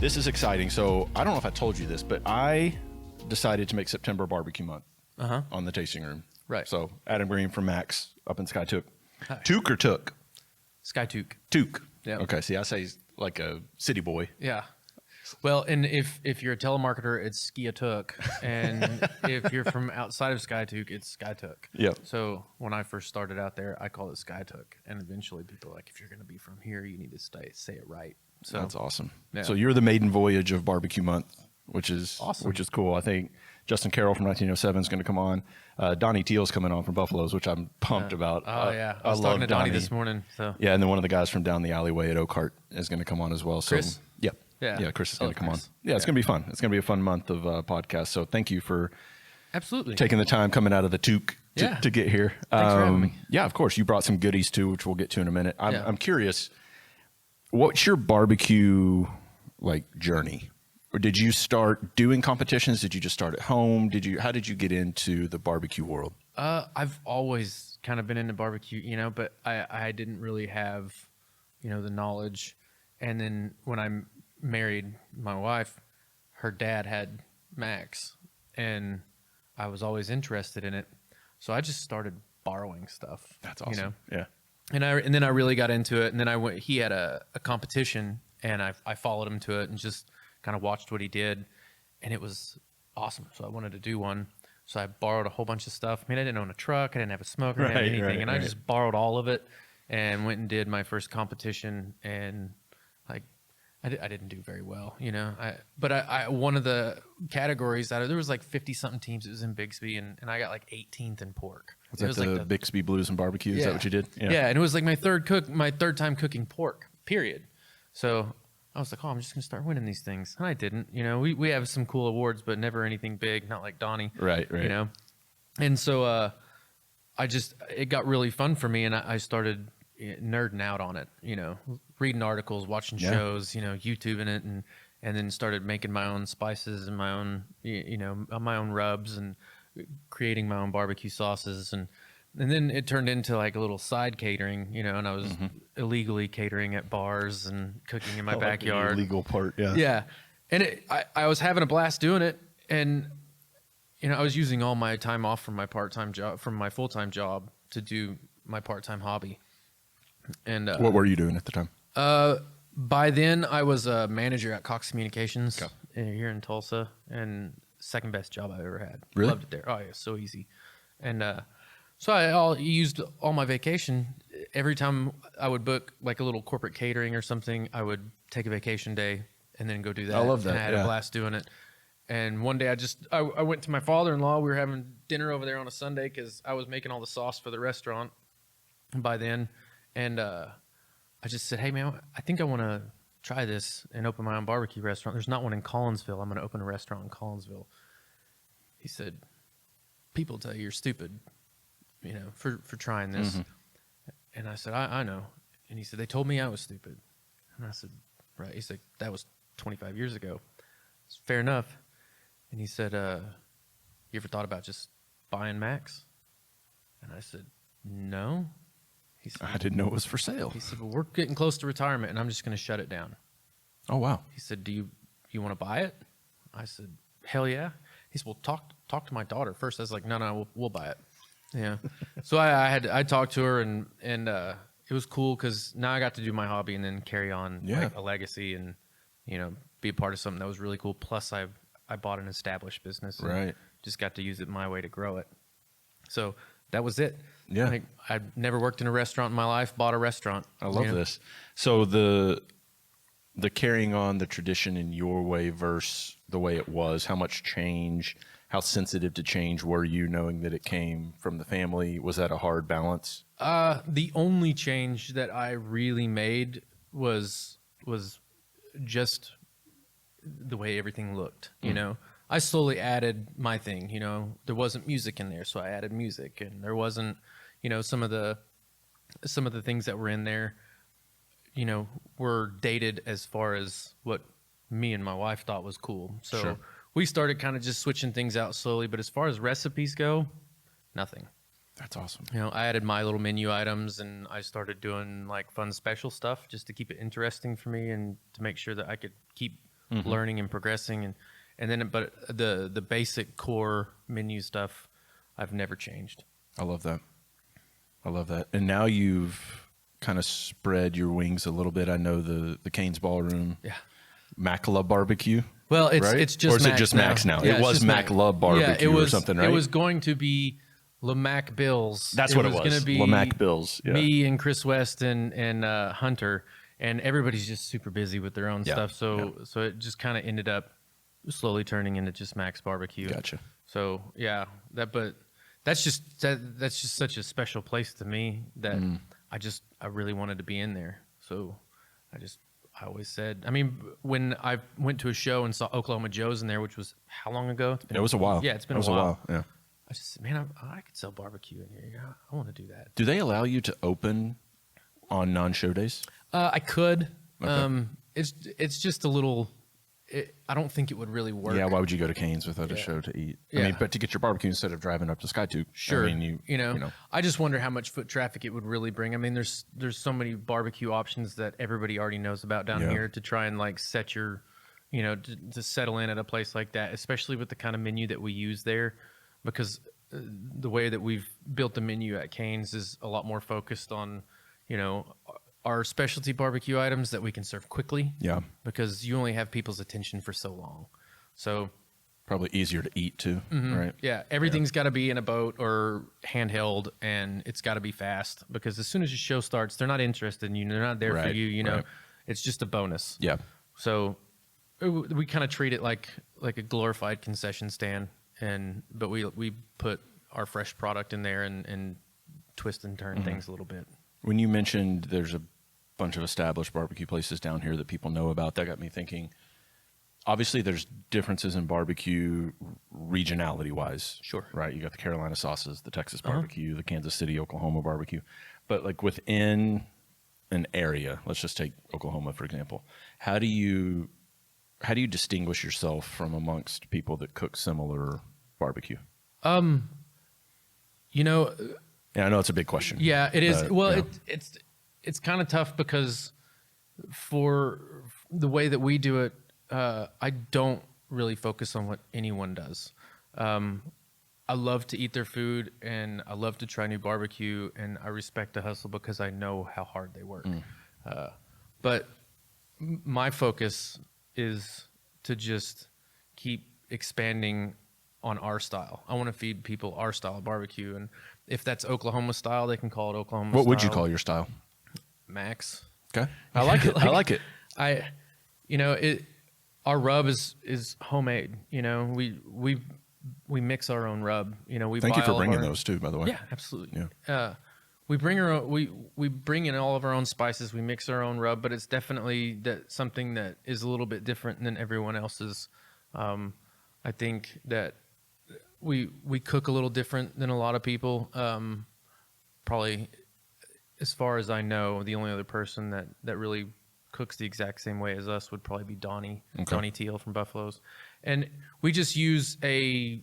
This is exciting. So I don't know if I told you this, but I decided to make September barbecue month on the tasting room. Right. So Adam Green from Max up in Skiatook. Hi. Took or took? Skiatook. Took. Yeah. Okay. See, I say like a city boy. Yeah. Well, and if you're a telemarketer, it's Skiatook, and if you're from outside of Skiatook, it's Skiatook. Yep. So when I first started out there, I called it Skiatook, and eventually people are like, if you're going to be from here, you need to say it right. So That's awesome. Yeah. So you're the maiden voyage of barbecue month, which is Awesome. Which is cool. I think Justin Carroll from 1907 is going to come on. Donnie Teal's coming on from Buffalo's, which I'm pumped about. Oh yeah, I was love talking to Donnie this morning. So Yeah, and then one of the guys from down the alleyway at Oakhart is going to come on as well. So Chris? yeah, Chris is going to come Chris. on. Yeah, it's going to be fun. It's going to be a fun month of podcasts. So thank you for absolutely taking the time coming out of the toque to get here. Thanks for having me. Yeah, of course. You brought some goodies too, which we'll get to in a minute. Yeah. I'm curious, what's your barbecue like journey? Or did you start doing competitions? Did you just start at home? How did you get into the barbecue world? I've always kind of been into barbecue, but I didn't really have, the knowledge. And then when I married my wife, her dad had Max, and I was always interested in it. So I just started borrowing stuff. That's awesome. Yeah. And then I really got into it. And then he had a competition, and I followed him to it and just kind of watched what he did, and it was awesome. So I wanted to do one. So I borrowed a whole bunch of stuff. I mean, I didn't own a truck. I didn't have a smoker. I didn't have anything. I just borrowed all of it and went and did my first competition. And I didn't do very well, But I one of the categories there was like 50 something teams. It was in Bixby, and I got like 18th in pork. Was that the Bixby Blues and Barbecue? Is that what you did? Yeah, and it was like my third time cooking pork. Period. So I was like, I'm just gonna start winning these things, and I didn't. We have some cool awards, but never anything big. Not like Donnie. Right. And so it got really fun for me, and I started nerding out on it. Reading articles, watching shows, YouTubing it, and then started making my own spices and my own my own rubs and creating my own barbecue sauces, and then it turned into like a little side catering, and I was illegally catering at bars and cooking in my backyard. Like the illegal part, yeah. Yeah, and I was having a blast doing it, and I was using all my time off from my part-time job, from my full-time job, to do my part-time hobby. And what were you doing at the time? By then, I was a manager at Cox Communications here in Tulsa, and second best job I've ever had. Really? Loved it there. Oh yeah, so easy. And so I used all my vacation. Every time I would book like a little corporate catering or something, I would take a vacation day and then go do that. I love that. And I had a blast doing it. And one day I went to my father-in-law. We were having dinner over there on a Sunday because I was making all the sauce for the restaurant by then. And I just said, hey, man, I think I want to try this and open my own barbecue restaurant. There's not one in Collinsville. I'm going to open a restaurant in Collinsville. He said, people tell you you're stupid, for trying this. Mm-hmm. And I said, I know. And he said, they told me I was stupid. And I said, right. He said, that was 25 years ago. It's fair enough. And he said, you ever thought about just buying Max? And I said, no. He said, I didn't know it was for sale. He said, well, we're getting close to retirement, and I'm just going to shut it down. Oh, wow. He said, do you want to buy it? I said, hell yeah. He said, well, talk to my daughter first. I was like, no, we'll buy it. Yeah. So I talked to her, and it was cool because now I got to do my hobby and then carry on like a legacy and, be a part of something that was really cool. Plus, I bought an established business. And just got to use it my way to grow it. So that was it. Yeah. I've never worked in a restaurant in my life, bought a restaurant. I love this. So the carrying on the tradition in your way versus the way it was, how much change, how sensitive to change were you, knowing that it came from the family? Was that a hard balance? The only change that I really made was just the way everything looked, I slowly added my thing, there wasn't music in there, so I added music, and there wasn't, some of the things that were in there, were dated as far as what me and my wife thought was cool. So we started kind of just switching things out slowly, but as far as recipes go, nothing. That's awesome. I added my little menu items, and I started doing like fun special stuff just to keep it interesting for me and to make sure that I could keep learning and progressing, and then but the basic core menu stuff I've never changed. I love that. I love that. And now you've kind of spread your wings a little bit. I know the Cane's Ballroom. Yeah. Mac Love Barbecue. Well, right? it's just or is Max it just now. Max now? Yeah, it it's was just Mac Love Barbecue yeah, it was, or something, right? It was going to be LeMac Bills. That's what it was. Going to be LeMac Bills. Yeah. me and Chris West and Hunter, and everybody's just super busy with their own stuff. So it just kind of ended up slowly turning into just Max Barbecue. Gotcha. So yeah, that's just such a special place to me that I really wanted to be in there. So I always said, I mean, when I went to a show and saw Oklahoma Joe's in there, which was how long ago? It was a while. Yeah, it's been a while. Yeah. I just said, man, I could sell barbecue in here. Yeah, I want to do that. Do they allow you to open on non-show days? I could. Okay. It's just a little. I don't think it would really work. Yeah, why would you go to Cane's without a show to eat? I mean, but to get your barbecue instead of driving up to Skiatook. Sure. I mean, you know, I just wonder how much foot traffic it would really bring. I mean, there's so many barbecue options that everybody already knows about down here to try and like set your, to settle in at a place like that, especially with the kind of menu that we use there, because the way that we've built the menu at Cane's is a lot more focused on, our specialty barbecue items that we can serve quickly. Yeah. Because you only have people's attention for so long. So probably easier to eat too, right? yeah, everything's got to be in a boat or handheld, and it's got to be fast, because as soon as your show starts, they're not interested in you. They're not there for you. It's just a bonus. Yeah. So we kind of treat it like a glorified concession stand, but we put our fresh product in there and twist and turn things a little bit. When you mentioned there's a bunch of established barbecue places down here that people know about, that got me thinking. Obviously, there's differences in barbecue regionality wise. Sure. Right. You got the Carolina sauces, the Texas barbecue, the Kansas City, Oklahoma barbecue. But like within an area, let's just take Oklahoma, for example. How do you distinguish yourself from amongst people that cook similar barbecue? Yeah, I know it's a big question. Yeah, it is. Well, yeah. It's kind of tough because for the way that we do it, I don't really focus on what anyone does. I love to eat their food, and I love to try new barbecue, and I respect the hustle because I know how hard they work. But my focus is to just keep expanding on our style. I want to feed people our style of barbecue, and if that's Oklahoma style, they can call it Oklahoma style. What would you call your style? Max. Okay. I like it. I like it. Our rub is homemade. We mix our own rub. Thank you for bringing those too, by the way. Yeah, absolutely. Yeah. We bring our own, we bring in all of our own spices. We mix our own rub, but it's definitely something that is a little bit different than everyone else's. I think that we cook a little different than a lot of people. Probably, as far as I know, the only other person that really cooks the exact same way as us would probably be Donnie Teal from Buffalo's. And we just use a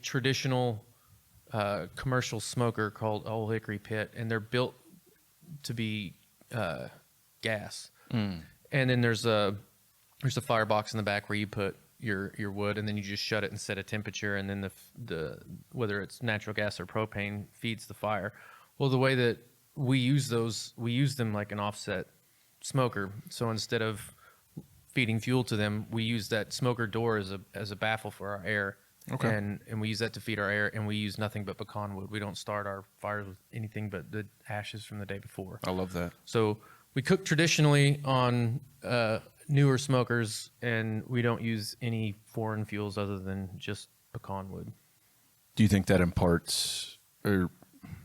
traditional commercial smoker called Old Hickory Pit, and they're built to be gas. And then there's a firebox in the back where you put your wood, and then you just shut it and set a temperature, and then the whether it's natural gas or propane feeds the fire. Well, the way that we use them like an offset smoker. So instead of feeding fuel to them, we use that smoker door as a baffle for our air. Okay. And we use that to feed our air, and we use nothing but pecan wood. We don't start our fires with anything but the ashes from the day before. I love that. So we cook traditionally on newer smokers, and we don't use any foreign fuels other than just pecan wood. Do you think that imparts, or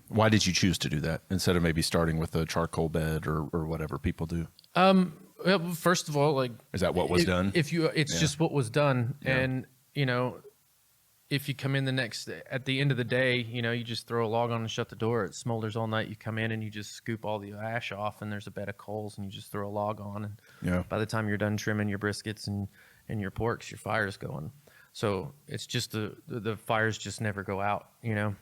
why did you choose to do that instead of maybe starting with a charcoal bed or whatever people do? Well, first of all, is that what was done? It's just what was done, and if you come in at the end of the day, you just throw a log on and shut the door. It smolders all night. You come in and you just scoop all the ash off, and there's a bed of coals, and you just throw a log on. And by the time you're done trimming your briskets and your porks, your fire's going. So it's just the fires just never go out,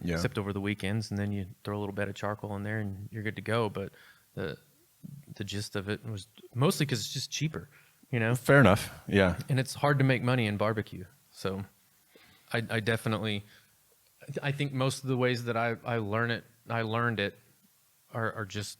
except over the weekends, and then you throw a little bit of charcoal in there and you're good to go. But the gist of it was mostly because it's just cheaper. you know? Fair enough. Yeah. And it's hard to make money in barbecue. So I definitely, I think most of the ways that I learned it are just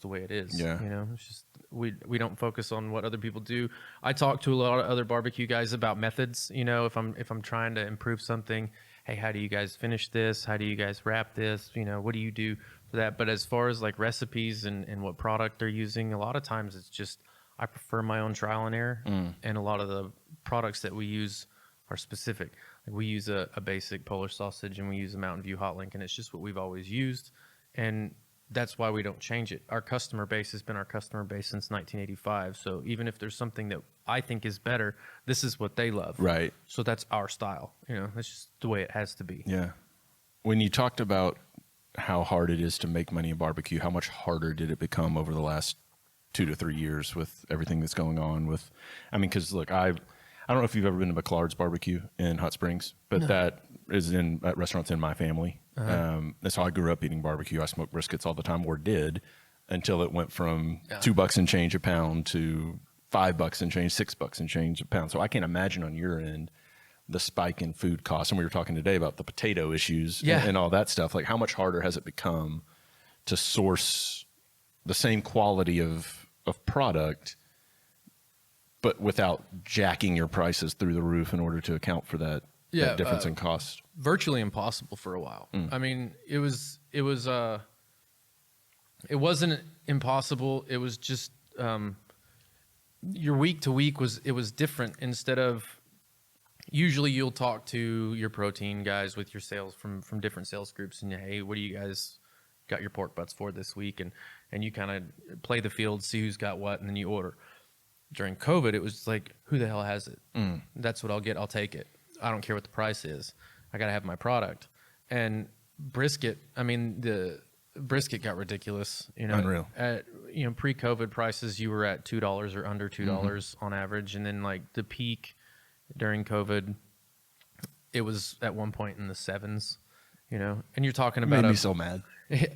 the way it is. Yeah. You know, it's just, we don't focus on what other people do. I talk to a lot of other barbecue guys about methods. You know, if I'm trying to improve something, hey, how do you guys finish this? How do you guys wrap this? You know, what do you do for that? But as far as like recipes and what product they're using, a lot of times it's just, I prefer my own trial and error. And a lot of the products that we use are specific. Like we use a basic Polish sausage and we use a Mountain View Hot Link, and it's just what we've always used. And that's why we don't change it. Our customer base has been our customer base since 1985. So even if there's something that I think is better, this is what they love. Right. So that's our style. You know, that's just the way it has to be. Yeah. When you talked about how hard it is to make money in barbecue, how much harder did it become over the last 2 to 3 years with everything that's going on with, I mean, because look, I don't know if you've ever been to McLeod's Barbecue in Hot Springs, but that restaurant's in my family. That's how I grew up eating barbecue. I smoked briskets all the time, or did, until it went from $2 and change a pound to $5 and change, $6 and change a pound. So I can't imagine on your end the spike in food costs. And we were talking today about the potato issues and all that stuff. Like, how much harder has it become to source the same quality of product, but without jacking your prices through the roof in order to account for that difference in cost? Virtually impossible for a while. I mean, it wasn't impossible. It was just your week to week was different. Instead of, usually you'll talk to your protein guys with your sales from different sales groups, and hey, what do you guys got your pork butts for this week? And you kind of play the field, see who's got what, and then you order. During COVID, it was like, who the hell has it? That's what I'll get. I'll take it. I don't care what the price is. I got to have my product. And brisket, I mean, the brisket got ridiculous. You know, Unreal. At pre-COVID prices, you were at $2 or under $2 on average, and then like the peak during COVID, it was at one point in the sevens. You know, and you're talking about Made me so mad.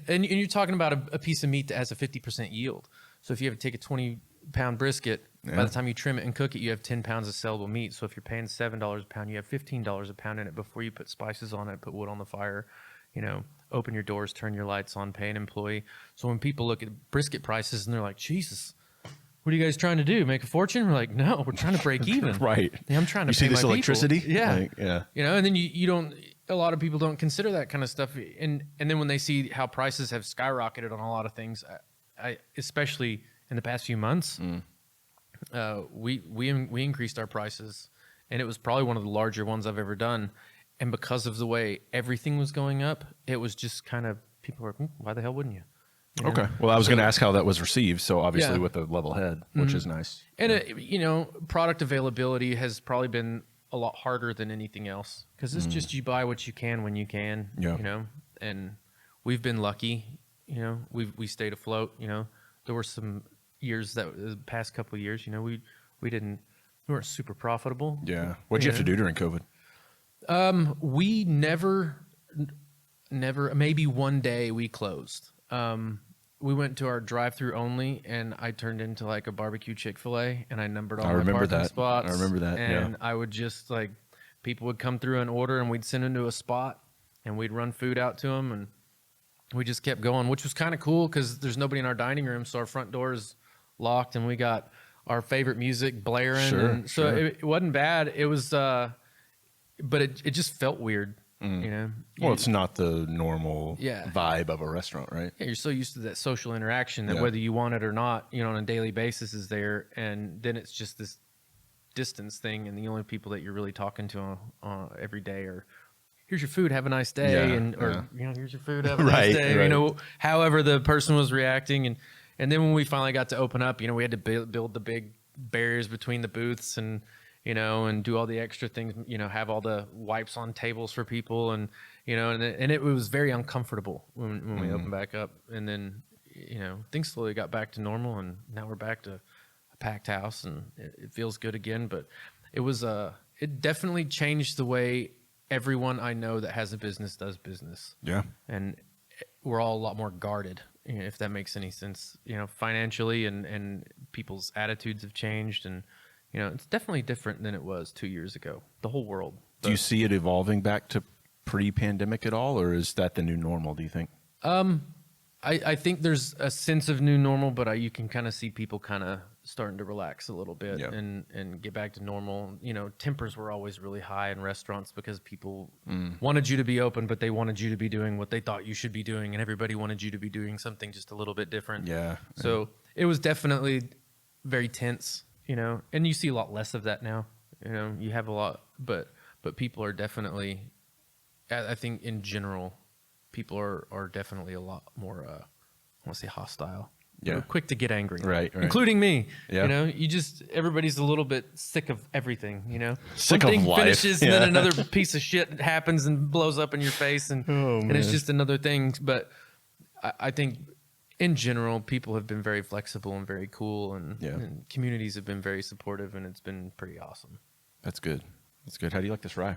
And you're talking about a piece of meat that has a 50% yield. So if you have to take a 20-pound brisket, by the time you trim it and cook it, you have 10 pounds of sellable meat. So if you're paying $7 a pound, you have $15 a pound in it before you put spices on it, put wood on the fire, you know, open your doors, turn your lights on, pay an employee. So when people look at brisket prices and they're like, Jesus, what are you guys trying to do? Make a fortune? We're like, no, we're trying to break even. Right. Yeah, I'm trying to You see pay this my electricity? people. Yeah. Like, yeah. You know, and then you don't, a lot of people don't consider that kind of stuff. And then when they see how prices have skyrocketed on a lot of things, I especially in the past few months, we increased our prices, and it was probably one of the larger ones I've ever done. And because of the way everything was going up, it was just kind of, people were, why the hell wouldn't you? You know? Okay. Well, I was going to ask how that was received. So obviously with a level head, which is nice. And you know, product availability has probably been a lot harder than anything else, because it's just, you buy what you can when you can. Yeah. You know, and we've been lucky. You know, we stayed afloat. You know, there were some years the past couple of years, you know, we weren't super profitable. Yeah. What'd you have to do during COVID? We never, maybe one day we closed. We went to our drive-through only, and I turned into like a barbecue Chick-fil-A, and I numbered all my parking spots. I remember that. And I would just, like, people would come through and order, and we'd send them to a spot, and we'd run food out to them, and we just kept going, which was kind of cool because there's nobody in our dining room, so our front door is locked, and we got our favorite music blaring. Sure, and so it wasn't bad. It was, but it just felt weird. You know, Well, it's not the normal Yeah. vibe of a restaurant, right? yeah, you're so used to that social interaction that Yeah. whether you want it or not, you know, on a daily basis is there, and then it's just this distance thing, and the only people that you're really talking to every day are, here's your food, have a nice day, Yeah, or you know, here's your food, have a Right, nice day. right. You know, however the person was reacting, and then when we finally got to open up, you know, we had to build the big barriers between the booths, and you know, and do all the extra things, you know, have all the wipes on tables for people, and you know, and it was very uncomfortable when we opened back up, and then you know, things slowly got back to normal, and now we're back to a packed house, and it feels good again. But it was it definitely changed the way everyone I know that has a business does business. Yeah. And we're all a lot more guarded, you know, if that makes any sense, you know, financially and people's attitudes have changed, and it's definitely different than it was 2 years ago. The whole world. Do you see it evolving back to pre-pandemic at all, or is that the new normal, do you think? I think there's a sense of new normal, but you can kind of see people kind of starting to relax a little bit and get back to normal. Tempers were always really high in restaurants because people wanted you to be open, but they wanted you to be doing what they thought you should be doing, and everybody wanted you to be doing something just a little bit different. Yeah. So it was definitely very tense, and you see a lot less of that now. You have a lot, but people are definitely, I think in general, people are definitely a lot more, I want to say hostile. Yeah. They're quick to get angry. Right. Including me. Yeah. Everybody's a little bit sick of everything, Sick One of thing life. finishes and then another piece of shit happens and blows up in your face and it's just another thing. But I think in general, people have been very flexible and very cool and communities have been very supportive, and it's been pretty awesome. That's good. How do you like this rye?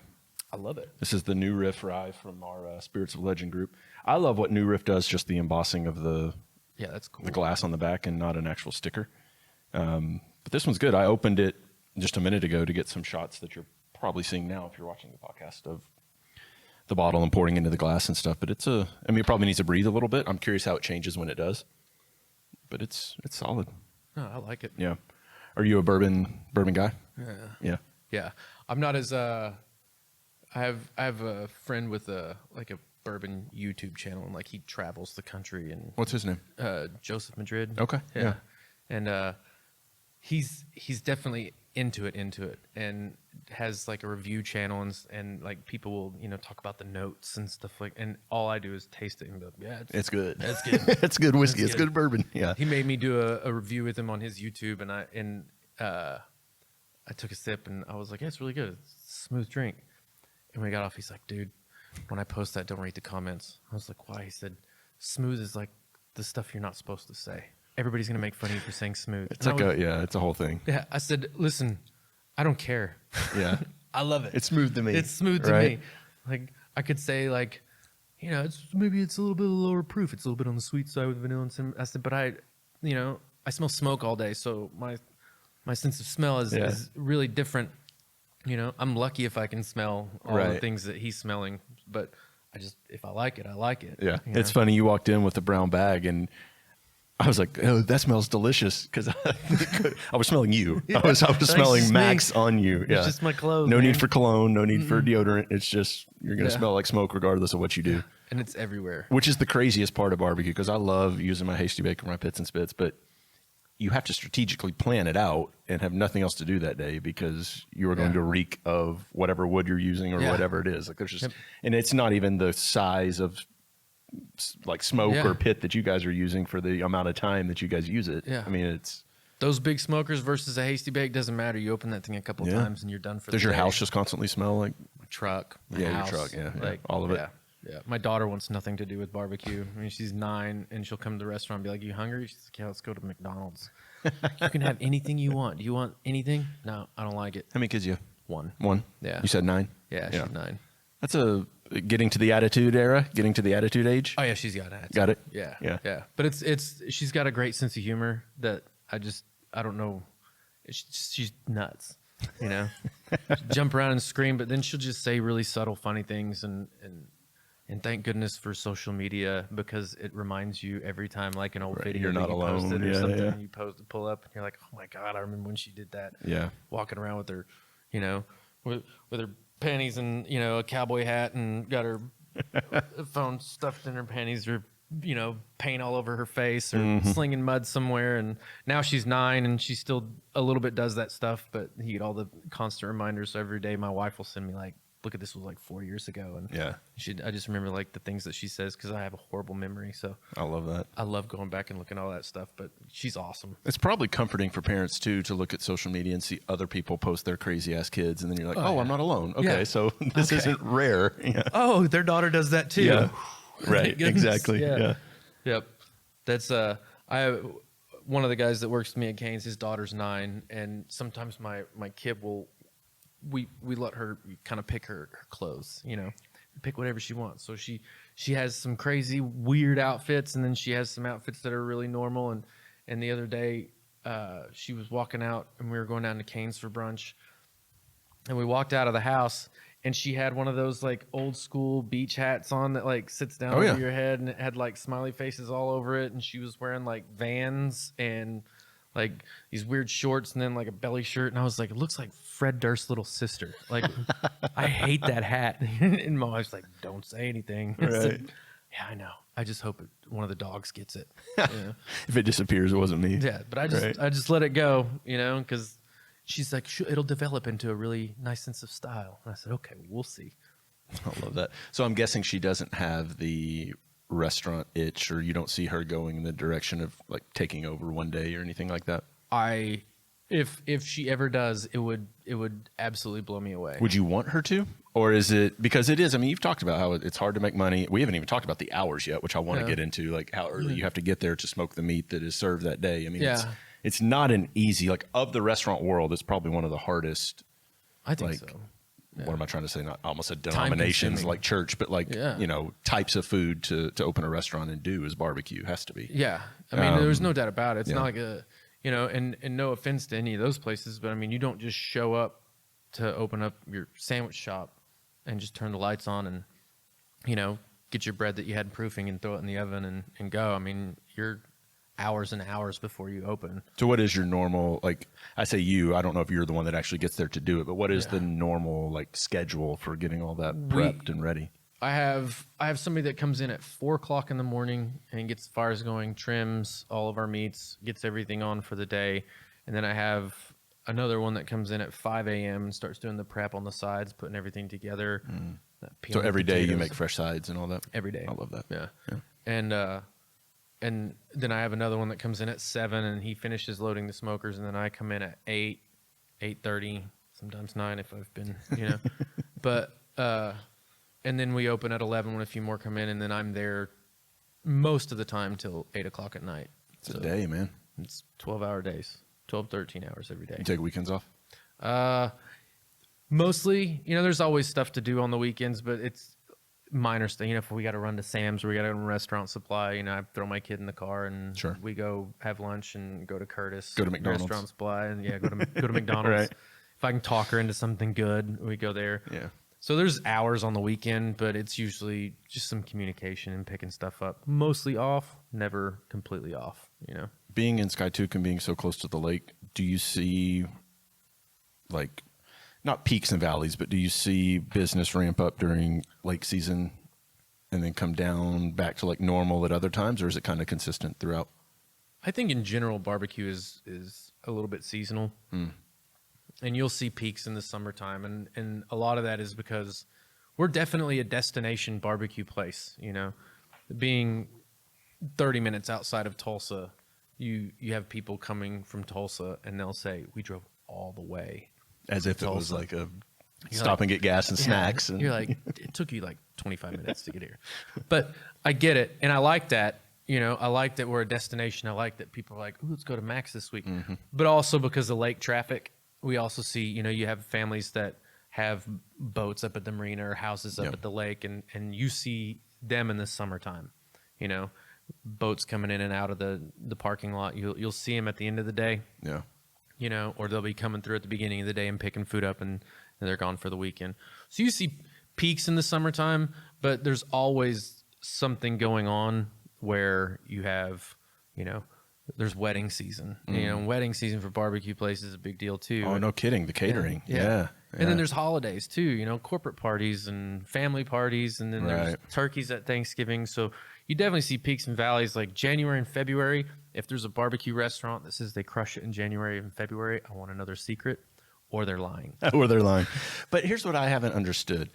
I love it. This is the New Riff rye from our Spirits of Legend group. I love what New Riff does, just the embossing of the That's cool. the glass on the back and not an actual sticker. But this one's good. I opened it just a minute ago to get some shots that you're probably seeing now if you're watching the podcast of the bottle and pouring into the glass and stuff. But it probably needs to breathe a little bit. I'm curious how it changes when it does. But it's solid. Oh, I like it. Yeah. Are you a bourbon guy? Yeah. Yeah. I'm not as I have a friend with a bourbon YouTube channel, and he travels the country, and What's his name? Joseph Madrid. Okay. Yeah. And he's definitely into it and has a review channel, and people will talk about the notes and stuff and all I do is taste it and be like, yeah, It's good. That's good. It's good whiskey. That's It's good bourbon. Yeah. He made me do a review with him on his YouTube, and I took a sip and I was like, yeah, it's really good. It's a smooth drink. And when we got off, he's like, dude, when I post that, don't read the comments. I was like, why? He said, smooth is the stuff you're not supposed to say. Everybody's going to make fun of you for saying smooth. It's it's a whole thing. Yeah. I said, listen, I don't care. Yeah. I love it. It's smooth to me. It's smooth to me. I could say maybe it's a little bit lower proof. It's a little bit on the sweet side with vanilla and cinnamon. I said, but I smell smoke all day. So my sense of smell is really different. I'm lucky if I can smell all the things that he's smelling, but if I like it, I like it. Yeah. It's funny. You walked in with a brown bag and I was like, oh, that smells delicious. Cause I was smelling you. I was smelling Max on you. Yeah. It's just my clothes. No need for cologne, no need for deodorant. It's just, you're going to smell like smoke regardless of what you do. And it's everywhere. Which is the craziest part of barbecue. Cause I love using my Hasty Bake or my Pits and Spits, but you have to strategically plan it out and have nothing else to do that day because you are going to reek of whatever wood you're using or whatever it is. There's just, and it's not even the size of smoke or pit that you guys are using for the amount of time that you guys use it. Yeah. I mean, it's those big smokers versus a Hasty Bake doesn't matter. You open that thing a couple times and you're done for the day. Does your house just constantly smell like my truck? Your house, truck. Yeah. All of it. Yeah. My daughter wants nothing to do with barbecue. I mean, she's 9 and she'll come to the restaurant and be like, you hungry? She's like, yeah, let's go to McDonald's. You can have anything you want. Do you want anything? No, I don't like it. How many kids you have? 1. 1? Yeah. You said 9? Yeah, she's 9. That's getting to the attitude era, getting to the attitude age. Oh yeah, she's got it. Got it? Yeah. But she's got a great sense of humor that I don't know. She's nuts, jump around and scream, but then she'll just say really subtle, funny things, and thank goodness for social media because it reminds you every time, like an old video you're that not you alone. posted or something, and you pull up, and you're like, oh my god, I remember when she did that. Yeah, walking around with her, with her panties and a cowboy hat and got her phone stuffed in her panties or paint all over her face or slinging mud somewhere. And now she's 9 and she still a little bit does that stuff, but you get all the constant reminders. So every day my wife will send me look at this was 4 years ago. And I just remember the things that she says because I have a horrible memory. So I love that. I love going back and looking at all that stuff, but she's awesome. It's probably comforting for parents too to look at social media and see other people post their crazy ass kids, and then you're like, oh, I'm not alone. Okay, so this isn't rare. Yeah. Oh, their daughter does that too. Yeah. Right. Exactly. Yeah. Yep. That's one of the guys that works with me at Cane's, his daughter's 9, and sometimes my kid will we let her kind of pick her clothes, pick whatever she wants. So she has some crazy weird outfits, and then she has some outfits that are really normal. And the other day she was walking out, and we were going down to Cane's for brunch. And we walked out of the house, and she had one of those like old school beach hats on that like sits down over your head, and it had like smiley faces all over it. And she was wearing like Vans and like these weird shorts, and then like a belly shirt. And I was like, it looks like Fred Durst's little sister. Like, I hate that hat. And my wife's like, don't say anything. I said, yeah, I know. I just hope one of the dogs gets it. If it disappears, it wasn't me. Yeah, but I just let it go, because she's like, it'll develop into a really nice sense of style. And I said, okay, we'll see. I love that. So I'm guessing she doesn't have the restaurant itch, or you don't see her going in the direction of like taking over one day or anything like that? If she ever does, it would absolutely blow me away. Would you want her to? Or is it, because it is, I mean, you've talked about how it's hard to make money. We haven't even talked about the hours yet, which I want to get into, like how early you have to get there to smoke the meat that is served that day. I mean, it's not an easy, like of the restaurant world, it's probably one of the hardest. I think so. Yeah. What am I trying to say? Not almost a denominations like church, but like, types of food to open a restaurant and do is barbecue. Has to be. Yeah. I mean, there's no doubt about it. It's not like and no offense to any of those places, but I mean, you don't just show up to open up your sandwich shop and just turn the lights on and, get your bread that you had proofing and throw it in the oven and go. I mean, you're hours and hours before you open. So what is your normal, like, I say I don't know if you're the one that actually gets there to do it, but what is the normal like schedule for getting all that prepped and ready? I have somebody that comes in at 4:00 in the morning and gets the fires going, trims all of our meats, gets everything on for the day. And then I have another one that comes in at 5 a.m. and starts doing the prep on the sides, putting everything together. So every day you make fresh sides and all that? Every day. I love that. Yeah. And then I have another one that comes in at 7, and he finishes loading the smokers, and then I come in at 8, 8:30, sometimes 9 if I've been, But and then we open at 11 when a few more come in, and then I'm there most of the time till 8 o'clock at night. It's a day, man. It's 12-hour days, 12, 13 hours every day. You take weekends off? Mostly, there's always stuff to do on the weekends, but it's minor stuff. If we got to run to Sam's or we got to run restaurant supply, I throw my kid in the car and we go have lunch and go to Curtis. Go to McDonald's. Restaurant supply and go to McDonald's. Right. If I can talk her into something good, we go there. Yeah. So there's hours on the weekend, but it's usually just some communication and picking stuff up. Mostly off, never completely off, Being in Skiatook and being so close to the lake, do you see like not peaks and valleys, but do you see business ramp up during lake season and then come down back to like normal at other times, or is it kind of consistent throughout? I think in general, barbecue is a little bit seasonal. And you'll see peaks in the summertime. And a lot of that is because we're definitely a destination barbecue place, Being 30 minutes outside of Tulsa, you have people coming from Tulsa and they'll say, we drove all the way. As if it was like a stop and get gas and snacks. And you're like, it took you like 25 minutes to get here. But I get it. And I like that. I like that we're a destination. I like that people are like, ooh, let's go to Max this week. But also because of lake traffic, we also see, you have families that have boats up at the marina or houses up at the lake. And you see them in the summertime, boats coming in and out of the parking lot. You'll see them at the end of the day. Yeah. Or they'll be coming through at the beginning of the day and picking food up and they're gone for the weekend. So you see peaks in the summertime, but there's always something going on where you have, there's wedding season. Wedding season for barbecue places is a big deal too. Oh, no kidding. The catering. Yeah. And then there's holidays too, corporate parties and family parties. And then there's turkeys at Thanksgiving. So you definitely see peaks and valleys like January and February. If there's a barbecue restaurant that says they crush it in January and February, I want another secret, or they're lying. Or they're lying. But here's what I haven't understood.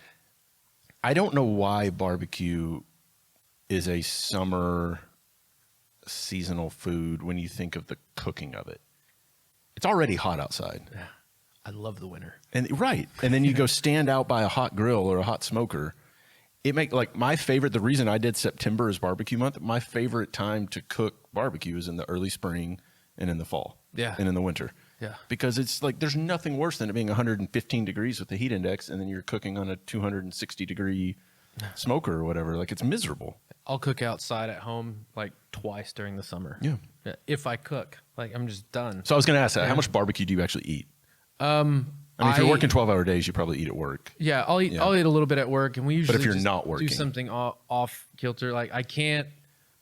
I don't know why barbecue is a summer seasonal food when you think of the cooking of it. It's already hot outside. Yeah. I love the winter. And then you go stand out by a hot grill or a hot smoker. It make like my favorite, the reason I did September as barbecue month, my favorite time to cook barbecue is in the early spring and in the fall. Yeah. And in the winter. Yeah. Because it's like, there's nothing worse than it being 115 degrees with the heat index and then you're cooking on a 260 degree smoker or whatever. Like it's miserable. I'll cook outside at home like twice during the summer. Yeah. If I cook, like I'm just done. So I was going to ask that. Yeah. How much barbecue do you actually eat? I mean, if you're working 12-hour days, you probably eat at work. Yeah, I'll eat a little bit at work, and we usually if you're just not working, do something off kilter. Like I can't.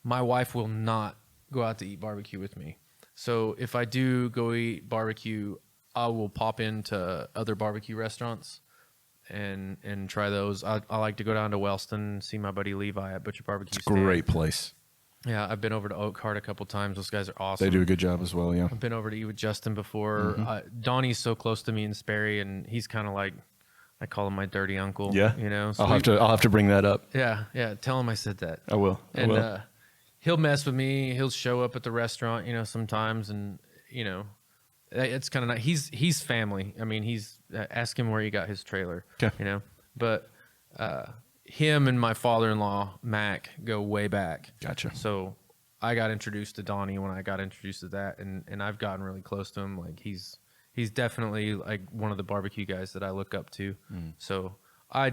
My wife will not go out to eat barbecue with me. So if I do go eat barbecue, I will pop into other barbecue restaurants and try those. I like to go down to Wellston and see my buddy Levi at Butcher Barbecue. It's a great place. Yeah, I've been over to Oak Heart a couple times. Those guys are awesome. They do a good job as well, yeah. I've been over to eat with Justin before. Donnie's so close to me in Sperry, and he's kind of like, I call him my dirty uncle. Yeah, you know. So I'll have to bring that up. Yeah. Tell him I said that. I will. And he'll mess with me. He'll show up at the restaurant, sometimes, and it's kind of nice. He's family. I mean, he's ask him where he got his trailer. Okay. But him and my father-in-law Mac go way back. Gotcha. So I got introduced to Donnie when I got introduced to that, and I've gotten really close to him. Like he's definitely like one of the barbecue guys that I look up to. So I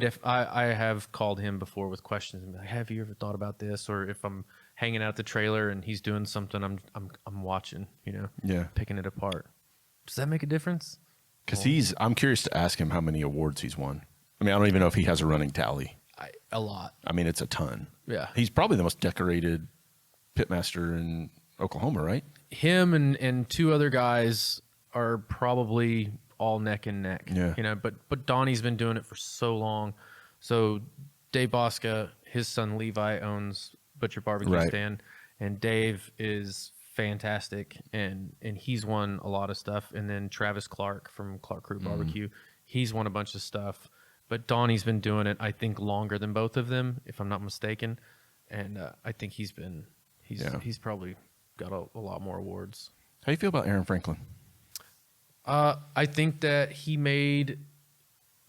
have called him before with questions and be like, have you ever thought about this? Or if I'm hanging out the trailer and he's doing something, I'm watching, Yeah. picking it apart. Does that make a difference? Because I'm curious to ask him how many awards he's won. I mean, I don't even know if he has a running tally. A lot. I mean, it's a ton. Yeah. He's probably the most decorated pitmaster in Oklahoma, right? Him and two other guys are probably all neck and neck. Yeah. But Donnie's been doing it for so long. So Dave Bosca, his son Levi owns Butcher Barbecue Stand, and Dave is fantastic, and he's won a lot of stuff. And then Travis Clark from Clark Crew Barbecue, he's won a bunch of stuff. But Donnie's been doing it, I think, longer than both of them, if I'm not mistaken. And I think he's probably got a lot more awards. How do you feel about Aaron Franklin? I think that he made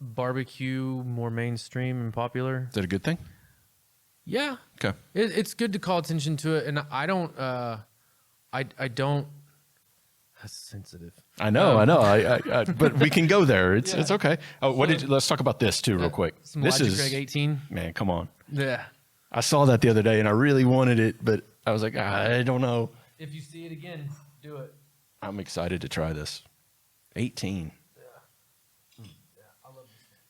barbecue more mainstream and popular. Is that a good thing? Yeah. Okay. It's good to call attention to it, and I don't. I don't. That's sensitive. I know. I but we can go there. It's okay. Oh, let's talk about this too, real quick. Some This Logic is Reg 18. Man, come on. Yeah. I saw that the other day and I really wanted it, but I was like, I don't know. If you see it again, do it. I'm excited to try this. 18. Yeah. I love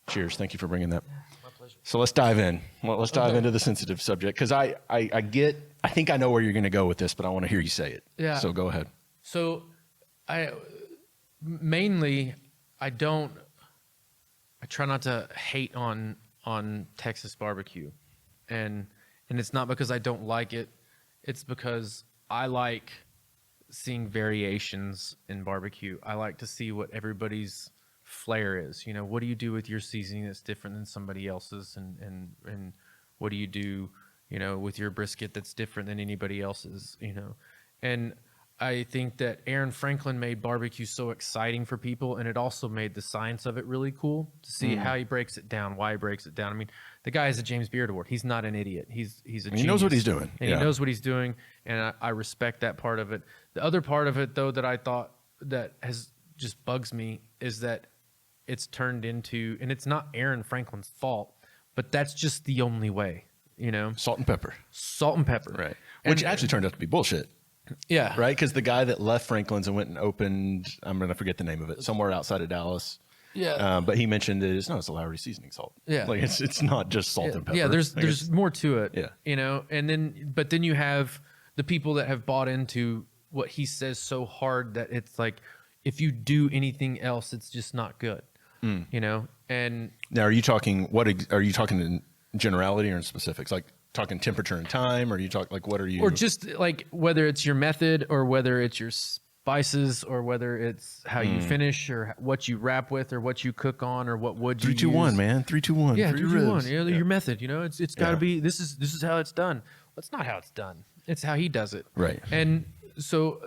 this. Cheers. Thank you for bringing that. My pleasure. So let's dive in. Well, let's dive into the sensitive subject because I think I know where you're going to go with this, but I want to hear you say it. Yeah. So go ahead. So I try not to hate on Texas barbecue, and it's not because I don't like it. It's because I like seeing variations in barbecue. I like to see what everybody's flair is. What do you do with your seasoning that's different than somebody else's, and what do you do, with your brisket that's different than anybody else's, and I think that Aaron Franklin made barbecue so exciting for people, and it also made the science of it really cool to see how he breaks it down, why he breaks it down. I mean, the guy has a James Beard Award. He's not an idiot. He's a genius. He knows what he's doing. And he knows what he's doing, and I respect that part of it. The other part of it, though, that I thought that has just bugs me is that it's turned into, and it's not Aaron Franklin's fault, but that's just the only way, Salt and pepper. Salt and pepper. Right. Which actually turned out to be bullshit. Yeah. Right? Because the guy that left Franklin's and went and opened, I'm going to forget the name of it, somewhere outside of Dallas. Yeah. But he mentioned it's a Lowry seasoning salt. Yeah. Like it's not just salt and pepper. Yeah, there's more to it. Yeah. But then you have the people that have bought into what he says so hard that it's like, if you do anything else, it's just not good. And now, are you talking in generality or in specifics? Like talking temperature and time, or you talk like what are you? Or just like whether it's your method or whether it's your spices or whether it's how you finish or what you wrap with or what you cook on or what wood you 3, 2, 1, use. man. 3, 2, 1. Yeah, Three 3, 2, 1. ribs. Your method. It's got to be. This is how it's done. That's not how it's done. It's how he does it. Right. And so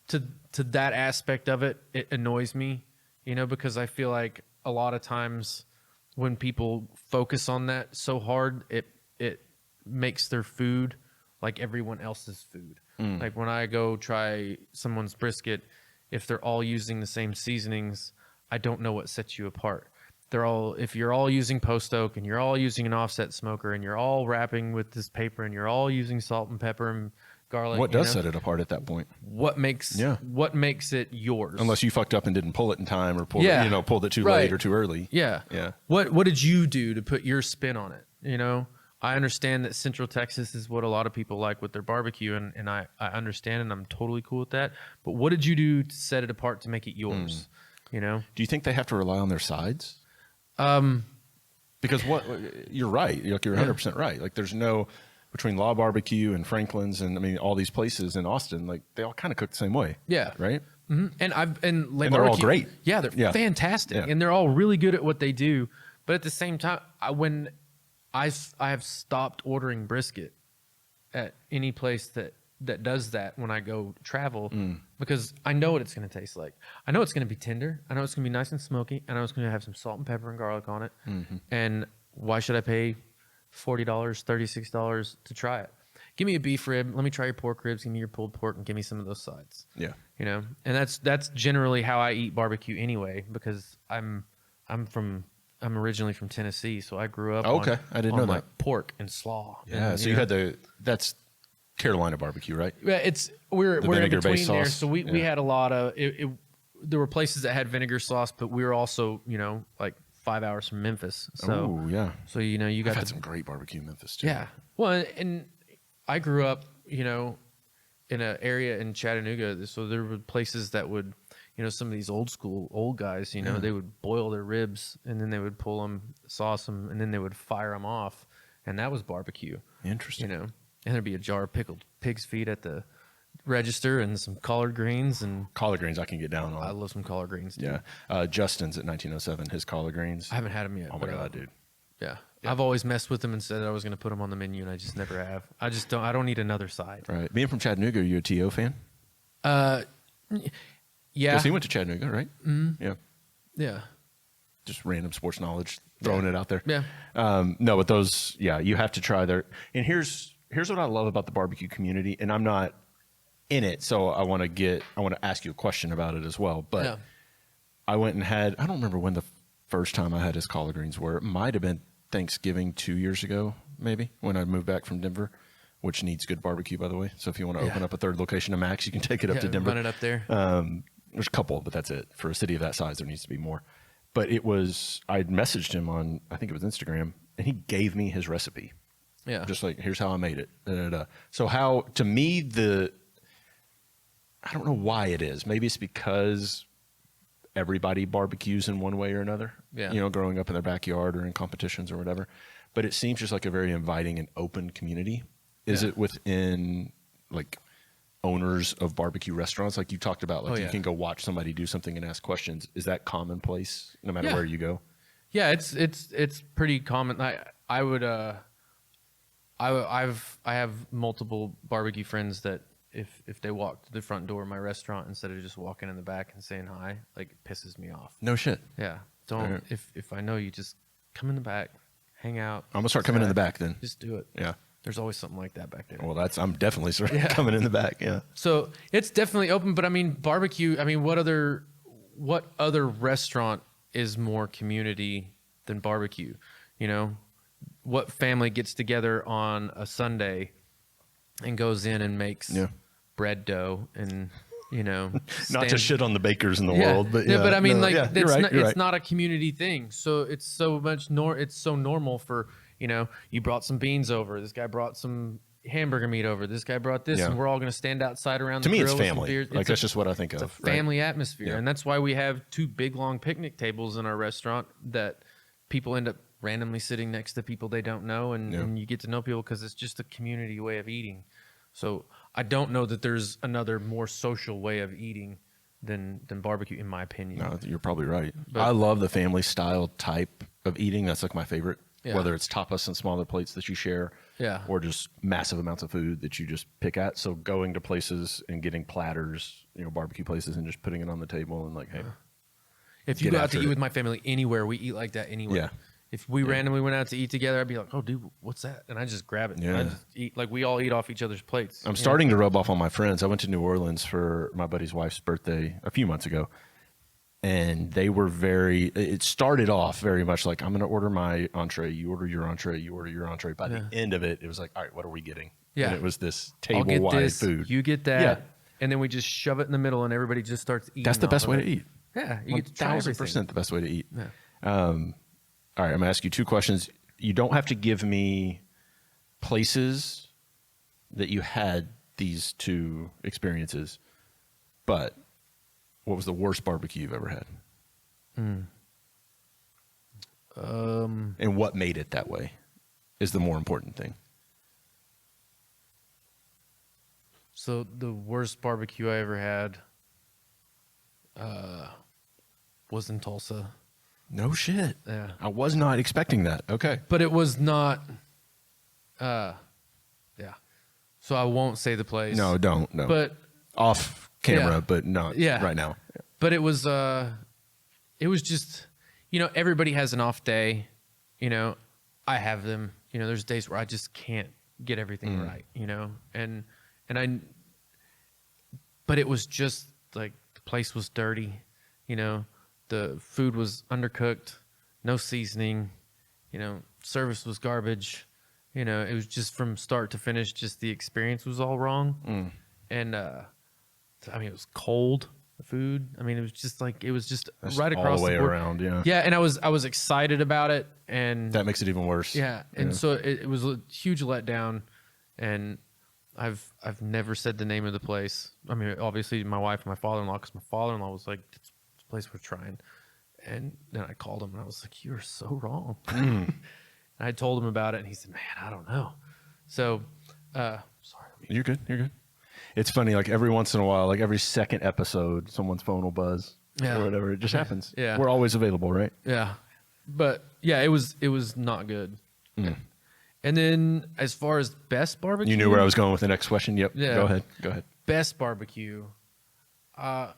to that aspect of it, it annoys me, because I feel like a lot of times when people focus on that so hard, it makes their food like everyone else's food. Like when I go try someone's brisket, if they're all using the same seasonings, I don't know what sets you apart. if you're all using post oak and you're all using an offset smoker and you're all wrapping with this paper and you're all using salt and pepper and garlic, What does set it apart at that point? What makes it yours? Unless you fucked up and didn't pull it in time or pulled it too Right. late or too early. Yeah. Yeah. What did you do to put your spin on it? You know, I understand that Central Texas is what a lot of people like with their barbecue, and I understand, and I'm totally cool with that. But what did you do to set it apart to make it yours? You know? Do you think they have to rely on their sides? Because you're right. You're 100% right. Like there's no, between Law Barbecue and Franklin's and I mean all these places in Austin, like they all kind of cook the same way. Yeah. Right. Mm-hmm. And they're all great. Yeah, they're fantastic, and they're all really good at what they do. But at the same time, when I have stopped ordering brisket at any place that does that when I go travel, because I know what it's going to taste like. I know it's going to be tender. I know it's going to be nice and smoky. I know it's going to have some salt and pepper and garlic on it. And why should I pay $40, $36 to try it? Give me a beef rib. Let me try your pork ribs. Give me your pulled pork and give me some of those sides. Yeah. You know, and that's generally how I eat barbecue anyway, because I'm originally from Tennessee, so I grew up I didn't know that. Pork and slaw. Yeah, and, so you had that's Carolina barbecue, right? Yeah, we're in between there. Sauce. So we had a lot of there were places that had vinegar sauce, but we were also, you know, like 5 hours from Memphis. So So you know, you got I've had some great barbecue in Memphis too. Yeah. Well, and I grew up, you know, in an area in Chattanooga, so there were places that would, you know, some of these old guys, you know, they would boil their ribs and then they would pull them, sauce them, and then they would fire them off, and that was barbecue. Interesting. You know, and there'd be a jar of pickled pig's feet at the register and some collard greens. And collard greens I can get down on. I love some collard greens too. Yeah. Justin's at 1907, his collard greens. I haven't had them yet. Oh my God, dude. Yeah. I've always messed with them and said I was going to put them on the menu, and I just never have. I don't need another side. Right. Being from Chattanooga, are you a T.O. fan? Yeah. Because he went to Chattanooga, right? Mm-hmm. Yeah. Yeah. Just random sports knowledge, throwing it out there. Yeah. No, but those, you have to try their. And here's what I love about the barbecue community, and I'm not in it, so I want to ask you a question about it as well. But I went and had, I don't remember when the first time I had his collard greens were. It might have been Thanksgiving 2 years ago, maybe, when I moved back from Denver, which needs good barbecue, by the way. So if you want to open up a third location of Max, you can take it up to Denver. Run it up there. There's a couple, but that's it. For a city of that size, there needs to be more. But I'd messaged him on, I think it was Instagram, and he gave me his recipe. Yeah. Just like, here's how I made it. Da, da, da. So how, to me, I don't know why it is. Maybe it's because everybody barbecues in one way or another. Yeah. You know, growing up in their backyard or in competitions or whatever. But it seems just like a very inviting and open community. Is it within, like, owners of barbecue restaurants? Like you talked about, like you can go watch somebody do something and ask questions. Is that commonplace no matter where you go? Yeah, it's pretty common. I have multiple barbecue friends that if they walk to the front door of my restaurant instead of just walking in the back and saying hi, like it pisses me off. No shit. Yeah. Don't if I know you, just come in the back, hang out. I'm gonna start coming in the back then. Just do it. Yeah. There's always something like that back there. Well, I'm definitely coming in the back. Yeah. So it's definitely open, but I mean, barbecue. I mean, what other restaurant is more community than barbecue? You know, what family gets together on a Sunday and goes in and makes bread dough and, you know, not to shit on the bakers in the world, but but I mean, it's not a community thing. So it's so much it's so normal for, you know, you brought some beans over. This guy brought some hamburger meat over. This guy brought this, and we're all going to stand outside around the grill. To me, it's family. Like that's just what I think of. It's a family atmosphere, and that's why we have two big long picnic tables in our restaurant that people end up randomly sitting next to people they don't know, and you get to know people because it's just a community way of eating. So I don't know that there's another more social way of eating than barbecue, in my opinion. No, you're probably right. But I love the family style type of eating. That's like my favorite. Yeah. Whether it's tapas and smaller plates that you share, or just massive amounts of food that you just pick at. So going to places and getting platters, you know, barbecue places, and just putting it on the table and like, hey. If you go out to eat with my family anywhere, we eat like that anyway. Yeah. If we randomly went out to eat together, I'd be like, "Oh, dude, what's that?" And I just grab it. Yeah. And I just eat, like we all eat off each other's plates. I'm starting to rub off on my friends. I went to New Orleans for my buddy's wife's birthday a few months ago, and they were it started off very much like, I'm going to order my entree, you order your entree, you order your entree. By the end of it, it was like, all right, what are we getting? Yeah. And it was this I'll get table-wide this, food. you get that. Yeah. And then we just shove it in the middle and everybody just starts eating. That's the off best of way it. to eat. Yeah. You get to try everything. 1,000% the best way to eat. Yeah. All right, I'm going to ask you 2 questions. You don't have to give me places that you had these 2 experiences, but what was the worst barbecue you've ever had? And what made it that way is the more important thing. So the worst barbecue I ever had was in Tulsa. No shit. Yeah. I was not expecting that. Okay. But it was not, yeah. So I won't say the place. No, don't. No. But off camera, Yeah. but not right now. But it was just, everybody has an off day. I have them. There's days where I just can't get everything right. But it was just like the place was dirty. The food was undercooked, no seasoning. Service was garbage. It was just from start to finish. Just the experience was all wrong. And it was cold. The food. It was just That's right across all the way the board. around. Yeah. Yeah, and I was excited about it, and That makes it even worse. yeah, and so it was a huge letdown, and I've never said the name of the place. Obviously my wife and my father-in-law, because my father-in-law was like, "This place we're trying," and then I called him and I was like, "You're so wrong." And I told him about it, and he said, "Man, I don't know." So, sorry. You're good. You're good. It's funny, like every once in a while, like every second episode, someone's phone will buzz or whatever. It just happens. Yeah. We're always available, right? Yeah, but yeah, it was not good. And then as far as best barbecue, You knew where I was going with the next question. Yep. Yeah. Go ahead. Go ahead. Best barbecue. That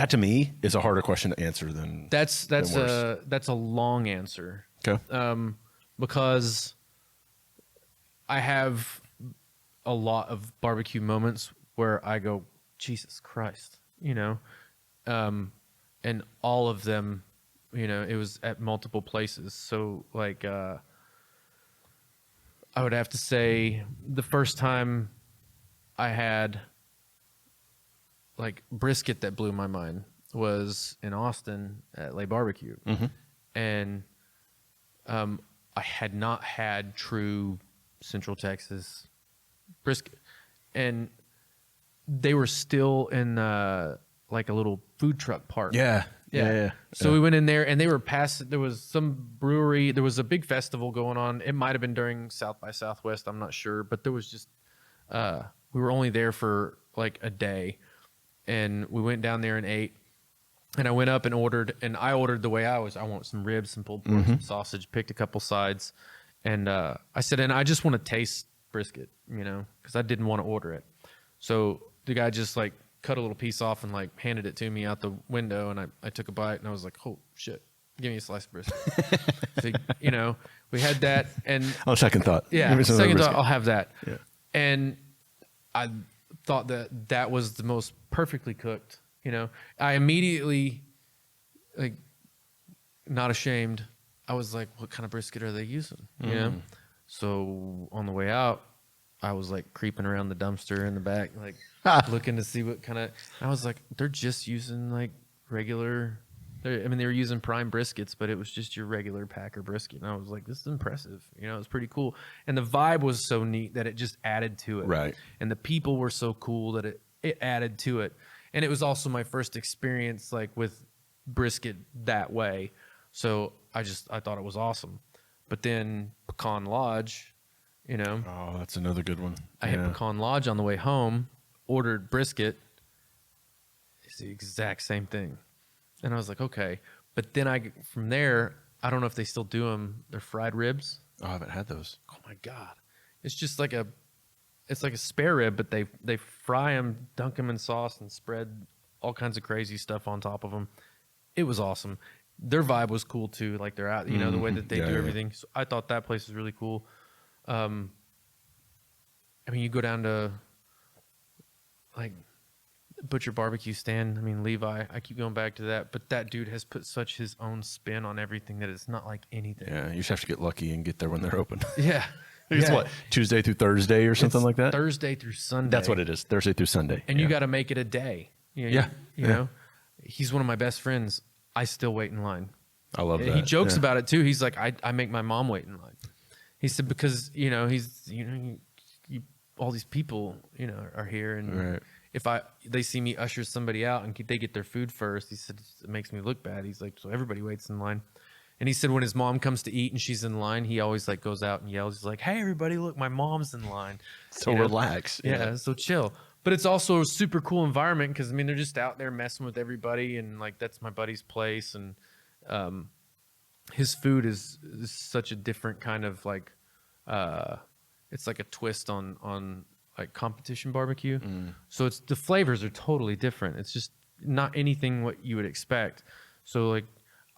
to me is a harder question to answer than That's worse. that's a long answer. Okay. Because I have a lot of barbecue moments where I go, Jesus Christ, and all of them, it was at multiple places. So like, I would have to say the first time I had like brisket that blew my mind was in Austin at Le Barbecue. And I had not had true Central Texas brisket, and they were still in like a little food truck park. Yeah. So we went in there, and they were past. There was some brewery. There was a big festival going on. It might have been during South by Southwest. I'm not sure, but there was just we were only there for like a day, and we went down there and ate. And I went up and ordered, and I ordered the way I want some ribs, some pulled pork, some sausage, picked a couple sides. And I said, and I just want to taste brisket, because I didn't want to order it. So the guy just like cut a little piece off and like handed it to me out the window. And I took a bite, and I was like, oh shit, give me a slice of brisket. So, we had that. And On second thought. yeah, Give me some of the second thought, brisket. I'll have that. Yeah. And I thought that was the most perfectly cooked. I immediately, like, not ashamed, I was like, what kind of brisket are they using? So on the way out, I was like creeping around the dumpster in the back, like looking to see what kind of. I was like, they're just using like regular. They were using prime briskets, but it was just your regular Packer brisket. And I was like, this is impressive. It was pretty cool. And the vibe was so neat that it just added to it. Right. And the people were so cool that it added to it. And it was also my first experience like with brisket that way. So I thought it was awesome. But then Pecan Lodge, Oh, that's another good one. I hit Pecan Lodge on the way home, ordered brisket. It's the exact same thing. And I was like, okay. But then from there, I don't know if they still do them. They're fried ribs. Oh, I haven't had those. Oh my God. It's just like a spare rib, but they fry them, dunk them in sauce, and spread all kinds of crazy stuff on top of them. It was awesome. Their vibe was cool too. Like they're out, the way that they do everything. So I thought that place was really cool. You go down to like Butcher Barbecue stand. I mean, Levi, I keep going back to that, but that dude has put such his own spin on everything that it's not like anything. Yeah, you just have to get lucky and get there when they're open. Yeah. It's what, Tuesday through Thursday or something It's like that? Thursday through Sunday. That's what it is, Thursday through Sunday. And you got to make it a day. You know, Yeah. You know, he's one of my best friends. I still wait in line. I love that. He jokes about it too. He's like, I make my mom wait in line. He said, because, you know, all these people, you know, are here. And if they see me usher somebody out and they get their food first, he said, it makes me look bad. He's like, so everybody waits in line. And he said when his mom comes to eat and she's in line, he always like goes out and yells. He's like, hey, everybody, look, my mom's in line. So relax. Yeah, so chill. But it's also a super cool environment because, I mean, they're just out there messing with everybody. And, like, that's my buddy's place. And his food is such a different kind of, like, it's like a twist on like, competition barbecue. So the flavors are totally different. It's just not anything what you would expect. So, like,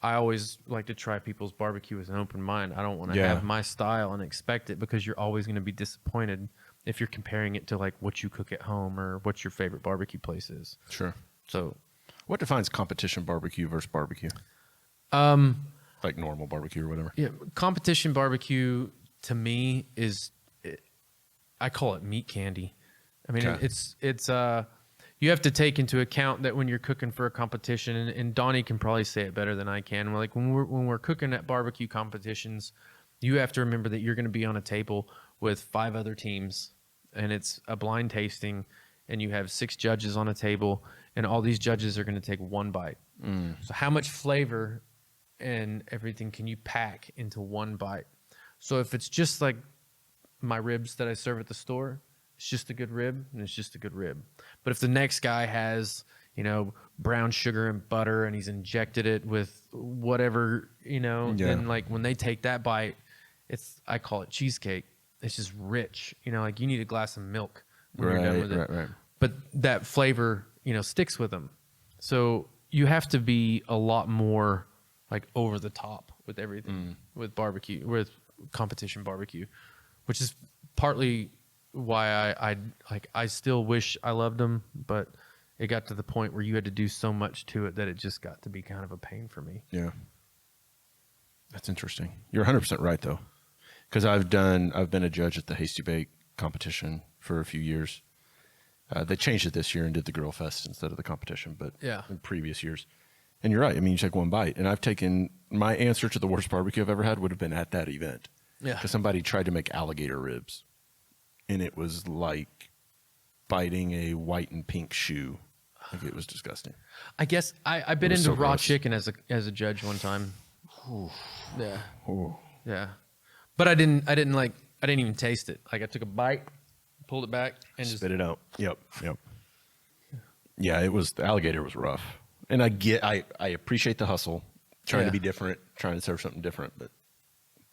I always like to try people's barbecue with an open mind. I don't want to have my style and expect it because you're always going to be disappointed if you're comparing it to like what you cook at home or what your favorite barbecue place is. Sure. So what defines competition barbecue versus barbecue? Like normal barbecue or whatever. Yeah, competition barbecue to me I call it meat candy. I mean, it's you have to take into account that when you're cooking for a competition, and Donnie can probably say it better than I can. Like when we're cooking at barbecue competitions, you have to remember that you're going to be on a table with 5 other teams, and it's a blind tasting, and you have 6 judges on a table, and all these judges are going to take one bite. So how much flavor and everything can you pack into one bite? So if it's just like my ribs that I serve at the store, it's just a good rib, and it's just a good rib. But if the next guy has, you know, brown sugar and butter, and he's injected it with whatever, you know, then like when they take that bite, I call it cheesecake. It's just rich, you know, like you need a glass of milk when you're done with it. Right. But that flavor, you know, sticks with them. So you have to be a lot more like over the top with everything with barbecue, with competition barbecue, which is partly why I still wish I loved them, but it got to the point where you had to do so much to it that it just got to be kind of a pain for me. Yeah. That's interesting. You're 100% right though. Cause I've been a judge at the Hasty Bake competition for a few years. They changed it this year and did the Grill Fest instead of the competition, but in previous years. And you're right. I mean, you take one bite, and I've taken my answer to the worst barbecue I've ever had would have been at that event. Yeah. Cause somebody tried to make alligator ribs, and it was like biting a white and pink shoe. Like it was disgusting. I guess I've been into raw chicken as a judge one time. Yeah. Yeah. But I didn't even taste it. Like I took a bite, pulled it back, and just spit it out. Yep. Yeah, the alligator was rough. And I appreciate the hustle, trying to be different, trying to serve something different, but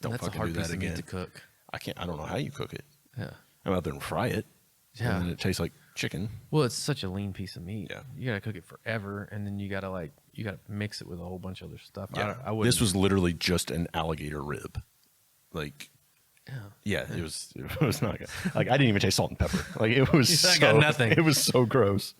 don't fucking do that again. That's a hard piece of meat to cook. I don't know how you cook it. Yeah. I'm out there and fry it. Yeah. And then it tastes like chicken. Well, it's such a lean piece of meat. Yeah. You gotta cook it forever, and then you gotta mix it with a whole bunch of other stuff. Yeah. This was literally just an alligator rib. Like, it was not good. Like I didn't even taste salt and pepper. Like it was I got nothing. It was so gross.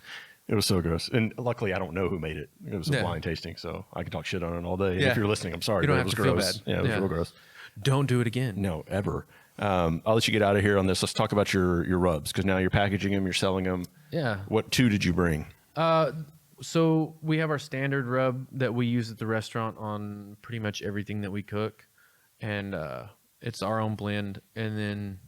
It was so gross. And luckily I don't know who made it. It was a blind tasting, so I can talk shit on it all day. And if you're listening, I'm sorry. You don't but have it was to gross. feel bad. Yeah, it was real gross. Don't do it again. No, ever. I'll let you get out of here on this. Let's talk about your rubs, because now you're packaging them, you're selling them. Yeah. What 2 did you bring? So we have our standard rub that we use at the restaurant on pretty much everything that we cook, and it's our own blend. And then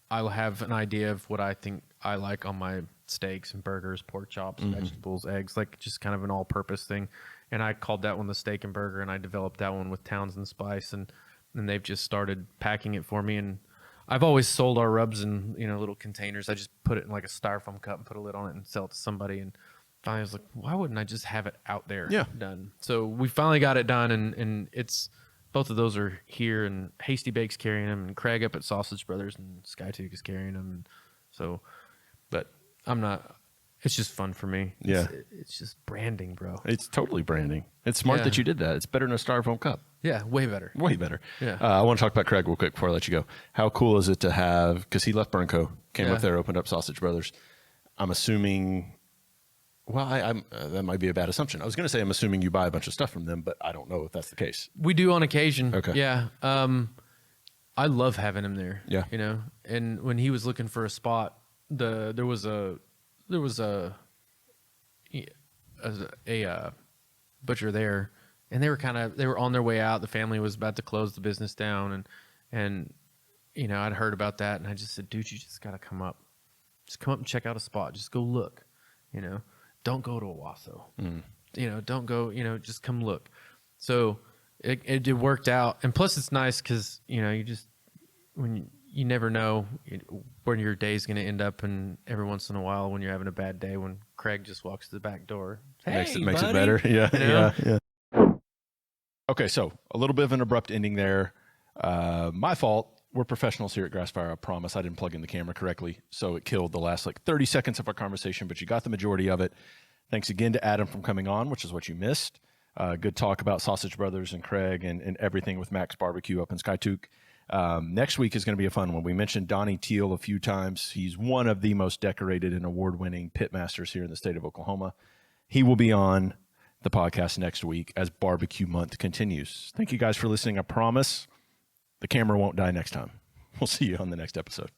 I'll have an idea of what I think I like on my steaks and burgers, pork chops, vegetables, eggs, like just kind of an all-purpose thing. And I called that one the steak and burger, and I developed that one with Townsend Spice, and they've just started packing it for me. And I've always sold our rubs in, you know, little containers. I just put it in like a styrofoam cup and put a lid on it and sell it to somebody. And finally I was like, why wouldn't I just have it out there done? So we finally got it done, and it's both of those are here, and Hasty Bake's carrying them, and Craig up at Sausage Brothers and Skiatook is carrying them. And so, but I'm not. It's just fun for me. Yeah. It's just branding, bro. It's totally branding. It's smart that you did that. It's better than a styrofoam cup. Yeah, way better. Way better. Yeah. I want to talk about Craig real quick before I let you go. How cool is it to have, because he left Burnco, came up there, opened up Sausage Brothers. I'm assuming Well, I'm that might be a bad assumption. I was going to say I'm assuming you buy a bunch of stuff from them, but I don't know if that's the case. We do on occasion. Okay. Yeah. I love having him there. Yeah. You know, and when he was looking for a spot, there was a butcher there, and they were on their way out. The family was about to close the business down, and you know, I'd heard about that, and I just said, dude, you just got to come up. Just come up and check out a spot. Just go look, you know. Don't go to Owasso. You know, don't go, you know, just come look. So it worked out. And plus it's nice because, you know, you never know where your day's going to end up. And every once in a while when you're having a bad day, when Craig just walks to the back door, Makes hey, it buddy. better. Yeah, You know? yeah. Okay, so a little bit of an abrupt ending there. My fault. We're professionals here at Grassfire. I promise I didn't plug in the camera correctly, so it killed the last like 30 seconds of our conversation, but you got the majority of it. Thanks again to Adam for coming on, which is what you missed. Good talk about Sausage Brothers and Craig and everything with Max Barbecue up in Skiatook. Next week is going to be a fun one. We mentioned Donnie Teal a few times. He's one of the most decorated and award-winning pitmasters here in the state of Oklahoma. He will be on the podcast next week as Barbecue Month continues. Thank you guys for listening. I promise the camera won't die next time. We'll see you on the next episode.